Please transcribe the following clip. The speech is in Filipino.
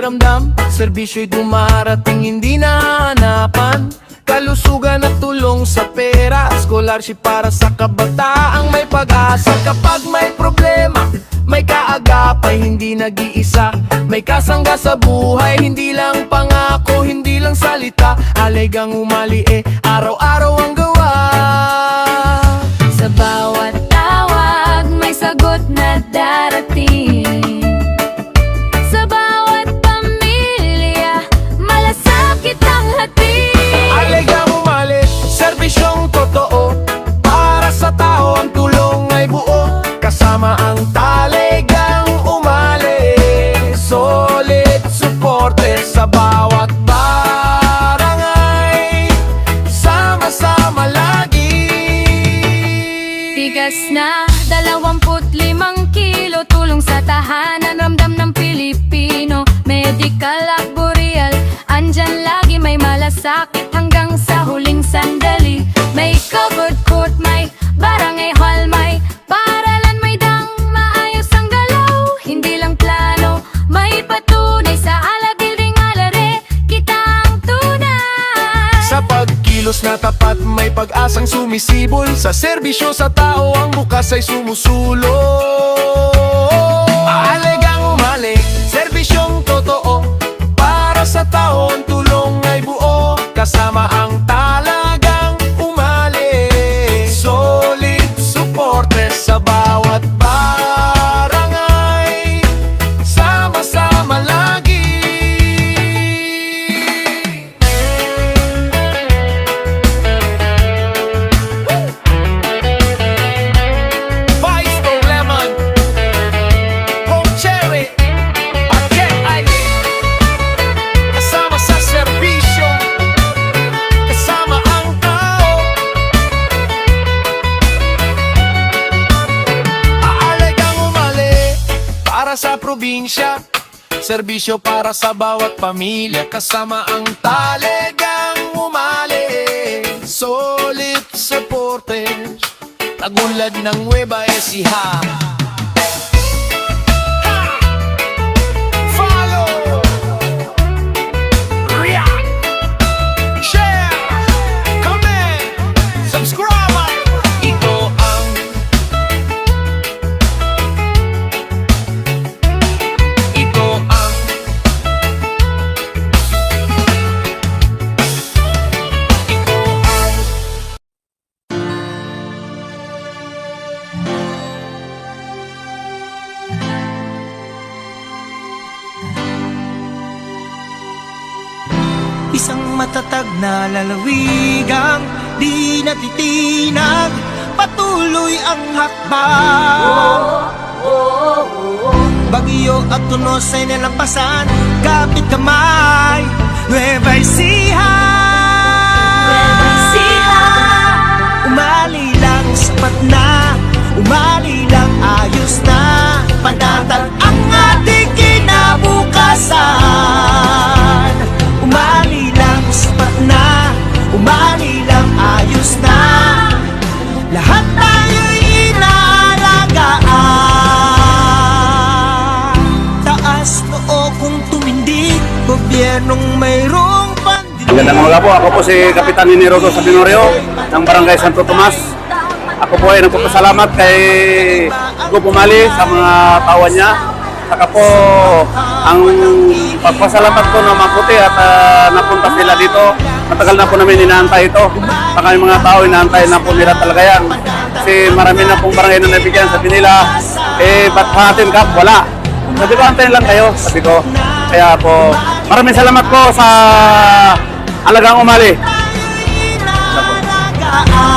pakiramdam, serbisyo'y dumarating hindi nahanapan. Kalusugan at tulong sa pera, scholarship para sa kabataang may pag-asa. Kapag may problema, may kaagapay, hindi nag-iisa. May kasangga sa buhay, hindi lang pangako, hindi lang salita. Halagang umali araw-araw ang gawa. Sa bawat tawag, may sagot na darating. Sa bawat pamilya, malasakit ang hati. Halagang umali, serbisyong totoo. Para sa tao ang tulong ay buo. Kasama ang Talagang Umali. Solid suporte sa bawat barangay. Sama-sama lagi. Tigas na 25 kilo, tulong sa tahanan, ramdam ng Pilipino. Medical at boreal, andyan lagi, may malasakit hanggang sa huling sandali. May covered court, may barangay hall, may paaralan, may dang maayos ang galaw. Hindi lang plano, may patunay sa alagil ding alare, kita ang tunay. Sa pagkilos na tapat, may pag-asang sumisibol. Sa serbisyo sa tao, ang bukas ay sumusulong. Halagang umali, serbisyong totoo. Para sa tao, ang tulong ay buo. Kasama ang Talagang Umali. Solid suporte sa bawat barangay. Sama-sama lagi. Vice o lemon, Coke cherry, at Jet ID. Kasama sa serbisyo, kasama ang tao. Halagang umali, para sa probinsya. Serbisyo para sa bawat pamilya. Kasama ang Talagang Umali. Solid supporters, tagulad ng Nueva Ecija. Follow, react, share, comment, subscribe. Ito ang Ito ang Ito ang Isang matatag na lalawigang di natitinag, patuloy ang hakbang. Bagyo at tunos ay nalampasan, kapit kamay, Nueva Ecija. Umali lang, sapat na, umali lang, ayos na, panatag ang ating kinabukasan. Umali lang, sapat na, umali lang, ayos na, lahat tayo'y inaalagaan. Taas noo kung tumindig, gobyernong mayroong pandinig. Magandang umaga po, ako po si Kapitan Inirodo Sabinorio ng Barangay Santo Tomas. Ako po ay nagpapasalamat kay Grupo Umali sa mga tawan niya. Saka po ang pagpasalamat ko na mabuti at napunta sila dito. Matagal na po namin inaantay ito. Saka yung mga tao inaantay na po nila talaga yan. Kasi marami na pong barangay na nabigyan. Sabi nila, ba't hatin ka? Wala. Sabi ko, antayin lang kayo. Sabi ko, kaya po maraming salamat po sa Talagang Umali. Inaalagaan.